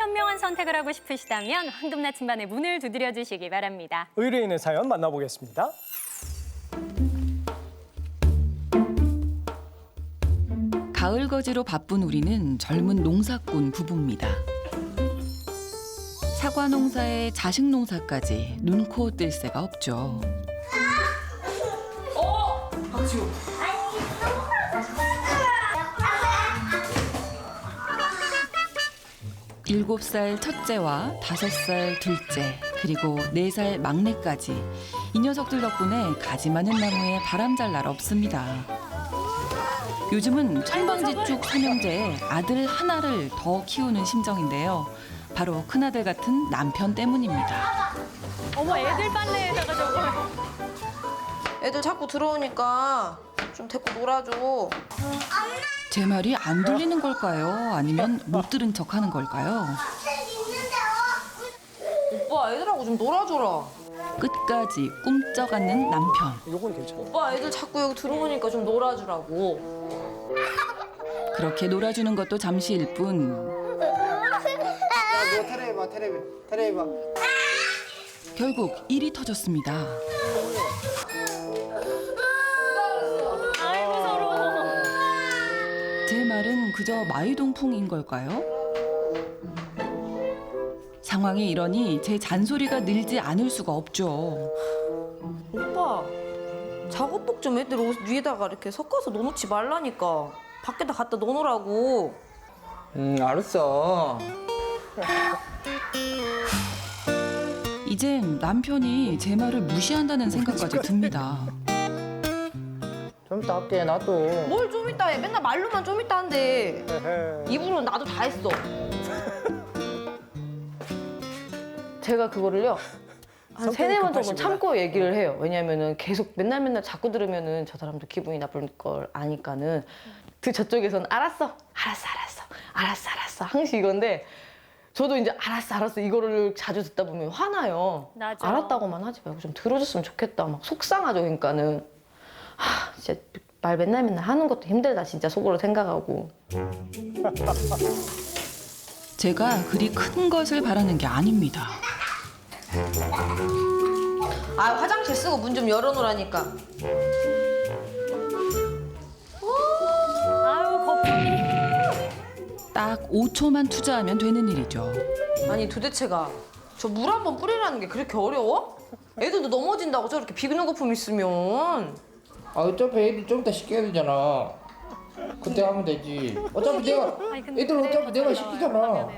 현명한 선택을 하고 싶으시다면 황금 나침반의 문을 두드려 주시기 바랍니다. 의뢰인의 사연 만나보겠습니다. 가을 거지로 바쁜 우리는 젊은 농사꾼 부부입니다. 사과 농사에 자식 농사까지 눈코 뜰 새가 없죠. 일곱 살 첫째와 5살 둘째, 그리고 4살 막내까지 이 녀석들 덕분에 가지 많은 나무에 바람 잘 날 없습니다. 요즘은 천방지축 삼형제에 아들 하나를 더 키우는 심정인데요. 바로 큰아들 같은 남편 때문입니다. 어머, 애들 빨래에다가 저걸. 애들 자꾸 들어오니까 좀 데리고 놀아줘. 제 말이 안 들리는 걸까요? 아니면 못 들은 척하는 걸까요? 오빠 애들하고 좀 놀아줘라. 끝까지 꿈쩍 않는 남편. 이건 괜찮아. 오빠 애들 자꾸 여기 들어오니까 좀 놀아주라고. 그렇게 놀아주는 것도 잠시일 뿐. 너 테레비 봐. 결국 일이 터졌습니다. 아이고, 서러워. 제 말은 그저 마이동풍인 걸까요? 상황이 이러니 제 잔소리가 늘지 않을 수가 없죠. 오빠 작업복 좀 애들 옷 위에다가 이렇게 섞어서 넣어놓지 말라니까. 밖에다 갖다 넣어놓으라고. 알았어. 이젠 남편이 제 말을 무시한다는 생각까지 듭니다. 좀 이따 할게, 나도. 뭘 좀 이따 해. 맨날 말로만 좀 이따 한대. 입으로는 나도 다 했어. 제가 그거를요 한 세네 번 정도 참고 얘기를 해요. 왜냐면은 계속 맨날 자꾸 들으면은 저 사람도 기분이 나쁠 걸 아니까는 그 저쪽에서는 알았어 항상 이건데 저도 이제 알았어 이거를 자주 듣다 보면 화나요. 나죠. 알았다고만 하지 말고 좀 들어줬으면 좋겠다. 막 속상하죠. 그러니까는 진짜 말 맨날 하는 것도 힘들다 진짜 속으로 생각하고. 제가 그리 큰 것을 바라는 게 아닙니다. 화장실 쓰고 문 좀 열어놓으라니까. 아유, 거품이. 딱 5초만 투자하면 되는 일이죠. 아니 도대체가 저 물 한 번 뿌리라는 게 그렇게 어려워? 애들도 넘어진다고 저렇게 비누 거품 있으면. 어차피 애들 좀 이따 씻겨야 되잖아. 그때 하면 되지. 어차피 애들 어차피 내가 시키잖아.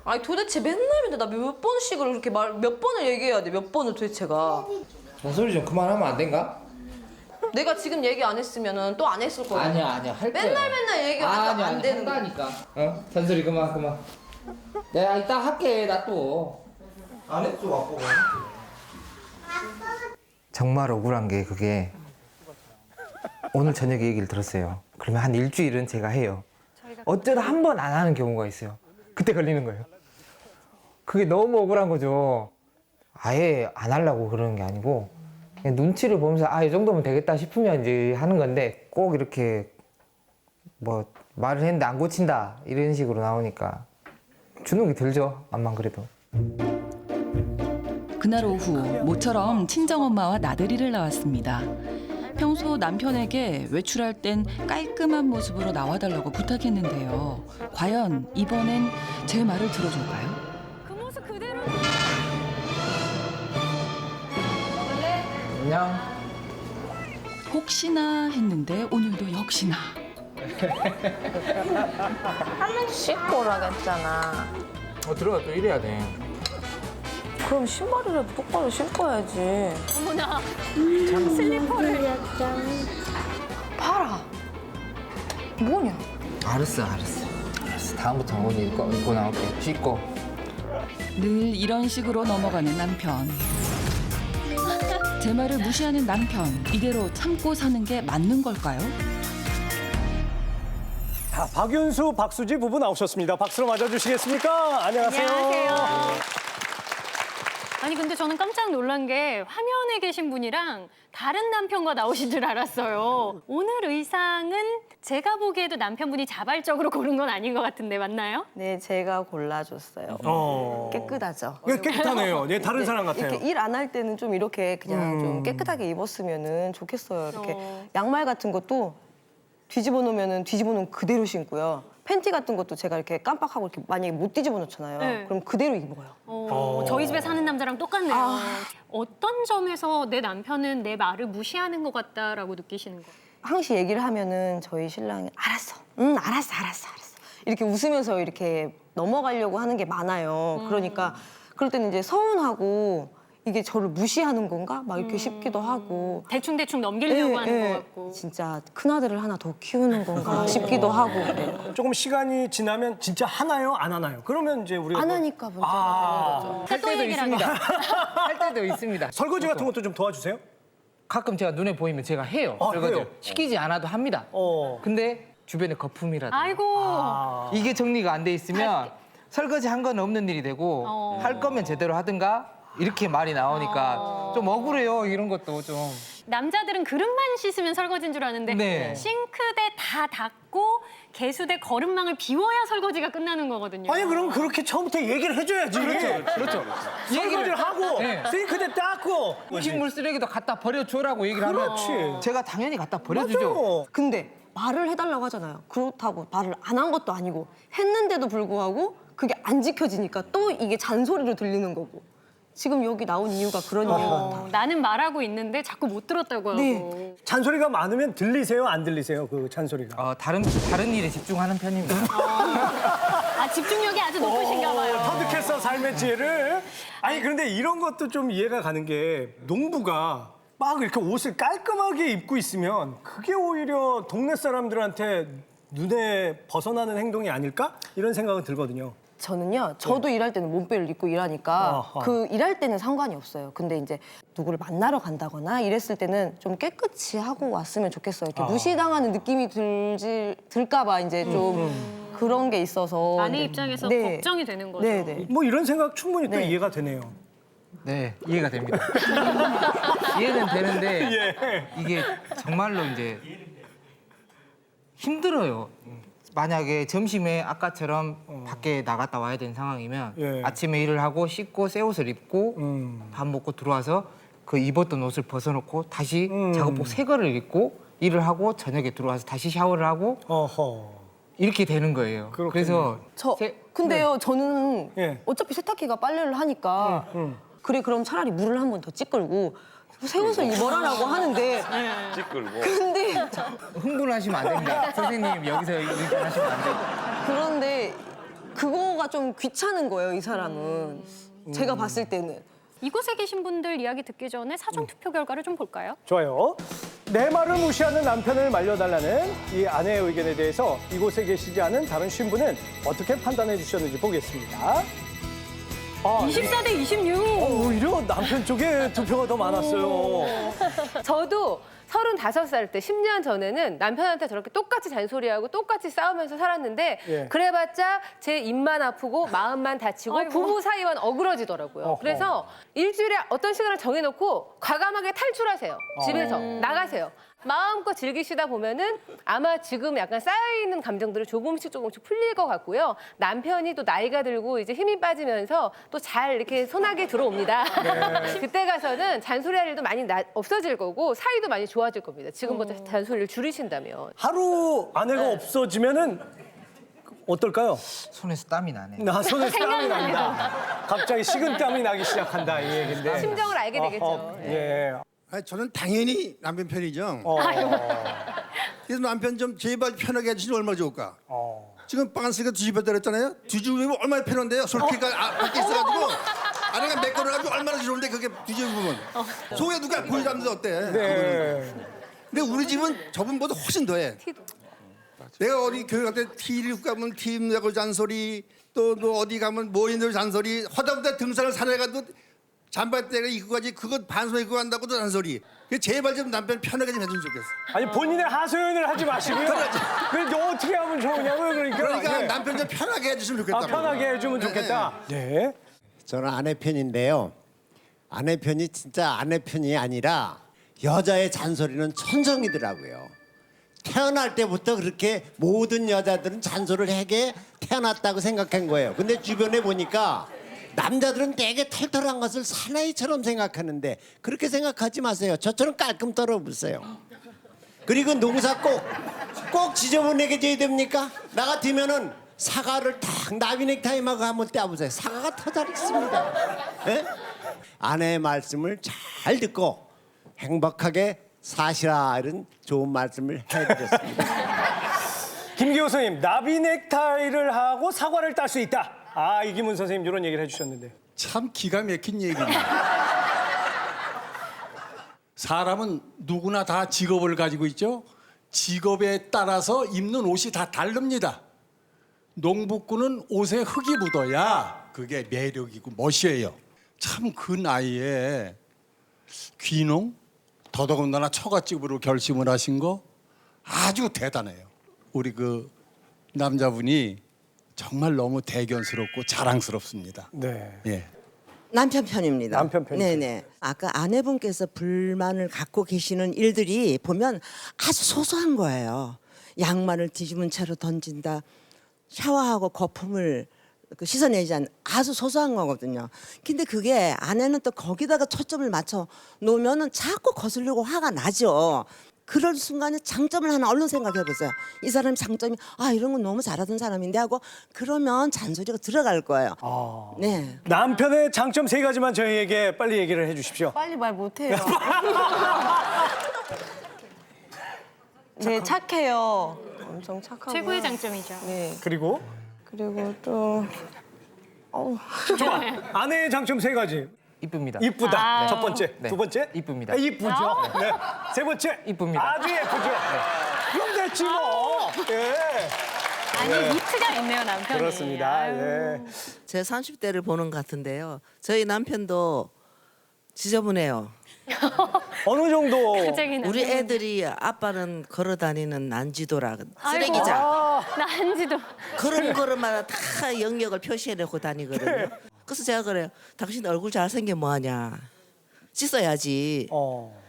아니 도대체 맨날 나 몇 번씩을 이렇게 몇 번을 얘기해야 돼. 몇 번을 도대체가. 잔소리 좀 그만하면 안 된가? 내가 지금 얘기 안 했으면은 또 안 했을 거야. 아니야, 할 거야. 맨날 얘기하니까 안 되는 거야. 한다니까. 잔소리 그만. 내가 이따 할게, 나 또. 안 했어, 아빠가. 정말 억울한 게 그게 오늘 저녁에 얘기를 들었어요. 그러면 한 일주일은 제가 해요. 어쩌다 한 번 안 하는 경우가 있어요. 그때 걸리는 거예요. 그게 너무 억울한 거죠. 아예 안 하려고 그러는 게 아니고 그냥 눈치를 보면서 이 정도면 되겠다 싶으면 이제 하는 건데 꼭 이렇게 뭐 말을 했는데 안 고친다 이런 식으로 나오니까 주눅이 들죠. 암만 그래도. 그날 오후 모처럼 친정엄마와 나들이를 나왔습니다. 평소 남편에게 외출할 땐 깔끔한 모습으로 나와달라고 부탁했는데요. 과연 이번엔 제 말을 들어줄까요? 그 모습 그대로. 안녕. 혹시나 했는데 오늘도 역시나. 한 번씩 씻고 오라겠잖아. 들어가 또 이래야 돼. 그럼 신발이라도 똑바로 신고 와야지. 어머나. 슬리퍼를. 봐라. 뭐냐? 알았어. 다음부터 옷 입고 나올게. 씻고. 늘 이런 식으로 넘어가는 남편. 제 말을 무시하는 남편. 이대로 참고 사는 게 맞는 걸까요? 자, 박윤수, 박수지 부부 나오셨습니다. 박수로 맞아주시겠습니까? 안녕하세요. 안녕하세요. 아니 근데 저는 깜짝 놀란 게 화면에 계신 분이랑 다른 남편과 나오신 줄 알았어요. 오늘 의상은 제가 보기에도 남편분이 자발적으로 고른 건 아닌 것 같은데 맞나요? 네, 제가 골라줬어요. 깨끗하죠. 네, 깨끗하네요. 네, 다른 사람 같아요. 이렇게 일 안 할 때는 좀 이렇게 그냥 좀 깨끗하게 입었으면은 좋겠어요. 이렇게 양말 같은 것도 뒤집어 놓으면은 뒤집어 놓은 그대로 신고요. 팬티 같은 것도 제가 이렇게 깜빡하고 이렇게 만약에 못 뒤집어 놓잖아요. 네. 그럼 그대로 입어요. 저희 집에 사는 남자랑 똑같네요. 어떤 점에서 내 남편은 내 말을 무시하는 것 같다라고 느끼시는 거예요? 항시 얘기를 하면은 저희 신랑이 알았어, 알았어. 이렇게 웃으면서 이렇게 넘어가려고 하는 게 많아요. 그러니까 그럴 때는 이제 서운하고 이게 저를 무시하는 건가? 막 이렇게 싶기도 하고. 대충대충 넘기려고 예, 하는 예. 것 같고. 진짜 큰아들을 하나 더 키우는 건가 싶기도 하고. 네. 조금 시간이 지나면 진짜 하나요? 안 하나요? 그러면 이제 우리가 안 뭐 하니까 문제가 되는 거죠. 할 때도 있습니다. 할 때도 있습니다. 설거지 같은 것도 좀 도와주세요? 가끔 제가 눈에 보이면 제가 해요. 설거지를. 해요? 시키지 않아도 합니다. 근데 주변에 거품이라도 아이고. 이게 정리가 안 돼 있으면 설거지 한 건 없는 일이 되고 할 거면 제대로 하든가 이렇게 말이 나오니까 좀 억울해요. 이런 것도 좀. 남자들은 그릇만 씻으면 설거지인 줄 아는데 네. 싱크대 다 닦고 개수대 거름망을 비워야 설거지가 끝나는 거거든요. 아니 그럼 그렇게 처음부터 얘기를 해줘야지. 그렇죠. 설거지를 하고 네. 싱크대 닦고. 음식물 쓰레기도 갖다 버려줘라고 얘기를 그렇지. 하면 제가 당연히 갖다 버려주죠. 맞아. 근데 말을 해달라고 하잖아요. 그렇다고 말을 안 한 것도 아니고 했는데도 불구하고 그게 안 지켜지니까 또 이게 잔소리로 들리는 거고. 지금 여기 나온 이유가 그런 이유 같아. 나는 말하고 있는데 자꾸 못 들었다고 하고. 네. 잔소리가 많으면 들리세요? 안 들리세요? 그 잔소리가. 다른 일에 집중하는 편입니다. 아 집중력이 아주 높으신가 봐요. 터득했어 삶의 지혜를. 아니 그런데 이런 것도 좀 이해가 가는 게 농부가 막 이렇게 옷을 깔끔하게 입고 있으면 그게 오히려 동네 사람들한테 눈에 벗어나는 행동이 아닐까? 이런 생각은 들거든요. 저는요, 저도 일할 때는 몸빼를 입고 일하니까 아하. 그 일할 때는 상관이 없어요. 근데 이제 누구를 만나러 간다거나 이랬을 때는 좀 깨끗이 하고 왔으면 좋겠어요. 이렇게 무시당하는 느낌이 들까봐 이제 좀 그런 게 있어서. 아내 네. 입장에서 네. 걱정이 되는 거죠. 네네. 뭐 이런 생각 충분히 또 네. 이해가 되네요. 네, 이해가 됩니다. 이해는 되는데 예. 이게 정말로 이제 힘들어요. 만약에 점심에 아까처럼 밖에 나갔다 와야 되는 상황이면 예. 아침에 일을 하고 씻고 새 옷을 입고 밥 먹고 들어와서 그 입었던 옷을 벗어놓고 다시 작업복 새 거를 입고 일을 하고 저녁에 들어와서 다시 샤워를 하고 어허. 이렇게 되는 거예요. 그렇군요. 그래서 근데요, 저는 예. 어차피 세탁기가 빨래를 하니까 그래, 그럼 차라리 물을 한 번 더 찌끌고 새 옷을 입어라라고 하는데 찌끌고. 근데 흥분하시면 안 됩니다. 선생님 여기서 이렇게 하시면 안 돼요. 그런데 그거가 좀 귀찮은 거예요, 이 사람은. 제가 봤을 때는. 이곳에 계신 분들 이야기 듣기 전에 사전 투표 결과를 좀 볼까요? 좋아요. 내 말을 무시하는 남편을 말려달라는 이 아내의 의견에 대해서 이곳에 계시지 않은 다른 신부는 어떻게 판단해 주셨는지 보겠습니다. 24대 26. 오히려 남편 쪽에 투표가 더 많았어요. 저도 35살 때 10년 전에는 남편한테 저렇게 똑같이 잔소리하고 똑같이 싸우면서 살았는데 예. 그래봤자 제 입만 아프고 마음만 다치고 아이고. 부부 사이만 어그러지더라고요. 어허. 그래서 일주일에 어떤 시간을 정해놓고 과감하게 탈출하세요. 집에서 나가세요. 마음껏 즐기시다 보면은 아마 지금 약간 쌓여있는 감정들을 조금씩 풀릴 것 같고요. 남편이 또 나이가 들고 이제 힘이 빠지면서 또 잘 이렇게 손아귀에 들어옵니다. 그때 가서는 잔소리할 일도 많이 없어질 거고 사이도 많이 좋아질 겁니다. 지금부터 잔소리를 줄이신다면. 하루 아내가 없어지면은 어떨까요? 손에서 땀이 나네. 나 손에 땀이 난다. 갑자기 식은땀이 나기 시작한다 이 얘긴데. 심정을 알게 되겠죠. 예. 아니, 저는 당연히 남편 편이죠. 그래서 남편 좀 제발 편하게 해주시면 얼마나 좋을까. 지금 빵스가 뒤집었다 그랬잖아요. 뒤집으면 얼마나 편한데요. 솔키가 밖에 있어가지고 아내가 메꿔려가지고 얼마나 좋은데 그게 뒤집으면. 속에 누가 보이지 않는데 어때. 네. 근데 우리 집은 저분보다 훨씬 더해. 내가 어디 교회 갈 때 티를 가면 팀내고 잔소리 또 어디 가면 모인들 잔소리 하다못해 등산을 산에 가도 잠바대가 입고 가지 그거 반소에 입고 간다고도 잔소리. 제발 좀 남편 편하게 좀 해주면 좋겠어. 아니 본인의 하소연을 하지 마시고요. 그래 어떻게 하면 좋으냐고요. 그러니까 예. 남편 좀 편하게 해주시면 좋겠다. 편하게 해주면 좋겠다. 네. 저는 아내 편인데요. 아내 편이 진짜 아내 편이 아니라 여자의 잔소리는 천성이더라고요. 태어날 때부터 그렇게 모든 여자들은 잔소리를 하게 태어났다고 생각한 거예요. 근데 주변에 보니까 남자들은 되게 털털한 것을 사나이처럼 생각하는데 그렇게 생각하지 마세요. 저처럼 깔끔 떨어보세요. 그리고 농사 꼭 지저분하게 져야 됩니까? 나 같으면은 사과를 딱 나비 넥타이만 한번 떼어보세요. 사과가 더 잘했습니다. 예? 아내의 말씀을 잘 듣고 행복하게 사시라 이런 좋은 말씀을 해드렸습니다. 김기호 선생님, 나비 넥타이를 하고 사과를 딸 수 있다. 아, 이기문 선생님 이런 얘기를 해주셨는데. 참 기가 막힌 얘기입니다. 사람은 누구나 다 직업을 가지고 있죠. 직업에 따라서 입는 옷이 다 다릅니다. 농부꾼은 옷에 흙이 묻어야 그게 매력이고 멋이에요. 참 그 나이에 귀농, 더더군다나 처갓집으로 결심을 하신 거 아주 대단해요. 우리 그 남자분이 정말 너무 대견스럽고 자랑스럽습니다. 네. 예. 남편 편입니다. 남편 편이죠. 네네. 아까 아내분께서 불만을 갖고 계시는 일들이 보면 아주 소소한 거예요. 양말을 뒤집은 채로 던진다. 샤워하고 거품을 씻어내지 않는 아주 소소한 거거든요. 근데 그게 아내는 또 거기다가 초점을 맞춰 놓으면은 자꾸 거슬리고 화가 나죠. 그럴 순간에 장점을 하나 얼른 생각해 보세요. 이 사람 장점이 아 이런 건 너무 잘하던 사람인데 하고 그러면 잔소리가 들어갈 거예요. 네. 남편의 장점 3가지만 저희에게 빨리 얘기를 해주십시오. 빨리 말 못해요. 네, 착해요. 엄청 착하고. 최고의 장점이죠. 네. 그리고 그리고 또 좋아. 아내의 장점 3가지. 이쁩니다. 이쁘다. 아. 첫 번째. 네. 두 번째. 이쁩니다. 이쁘죠. 네. 세 번째. 이쁩니다. 아주 예쁘죠. 그럼 됐지 뭐. 예. 아니, 니트가 있네요, 남편이. 그렇습니다. 아유. 예. 제 30대를 보는 것 같은데요. 저희 남편도 지저분해요. 어느 정도. 갑자기 우리 남편이. 애들이 아빠는 걸어다니는 난지도라 아이고. 쓰레기장. 난지도. 그런 거마다 다 영역을 표시해놓고 다니거든요. 그래서 제가 그래요. 당신 얼굴 잘생겨 뭐하냐. 씻어야지.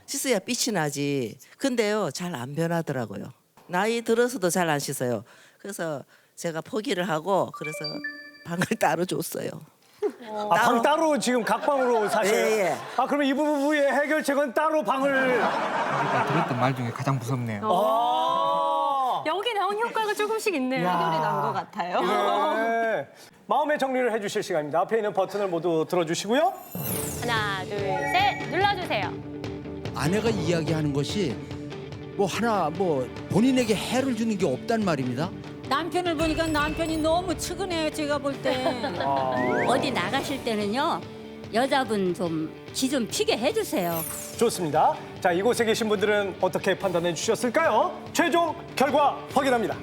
씻어야 빛이 나지. 근데요 잘 안 변하더라고요. 나이 들어서도 잘 안 씻어요. 그래서 제가 포기를 하고 그래서 방을 따로 줬어요. 아, 방 따로 지금 각방으로 사셔요? 예, 예. 아, 그러면 이 부부의 해결책은 따로 방을. 우리가 들었던 말 중에 가장 무섭네요. 여기 나온 효과가 조금씩 있네요. 해결이 난 것 같아요. 네. 마음의 정리를 해주실 시간입니다. 앞에 있는 버튼을 모두 들어주시고요. 하나, 둘, 셋. 눌러주세요. 아내가 이야기하는 것이 뭐 본인에게 해를 주는 게 없단 말입니다. 남편을 보니까 남편이 너무 측은해요. 제가 볼 때. 어디 나가실 때는요. 여자분 좀 기 좀 피게 해주세요. 좋습니다. 자, 이곳에 계신 분들은 어떻게 판단해 주셨을까요? 최종 결과 확인합니다.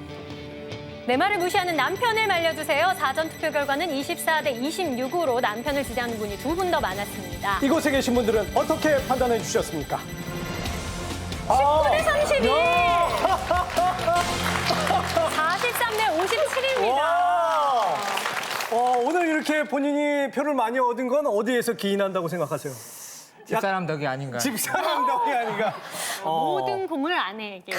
내 말을 무시하는 남편을 말려주세요. 사전투표 결과는 24대 26으로 남편을 지지하는 분이 2분 더 많았습니다. 이곳에 계신 분들은 어떻게 판단해 주셨습니까? 19대 32! 43대 57입니다. 오늘 이렇게 본인이 표를 많이 얻은 건 어디에서 기인한다고 생각하세요? 집사람 덕이 아닌가. 집사람 덕이 아닌가. 모든 공을 아내에게.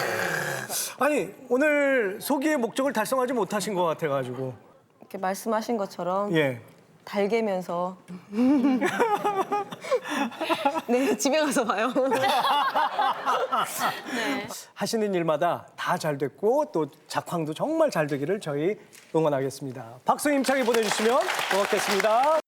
아니, 오늘 소기의 목적을 달성하지 못하신 것 같아가지고. 이렇게 말씀하신 것처럼 예. 달개면서 네 집에 가서 봐요. 네. 하시는 일마다 다 잘 됐고 또 작황도 정말 잘 되기를 저희 응원하겠습니다. 박수 힘차게 보내주시면 고맙겠습니다.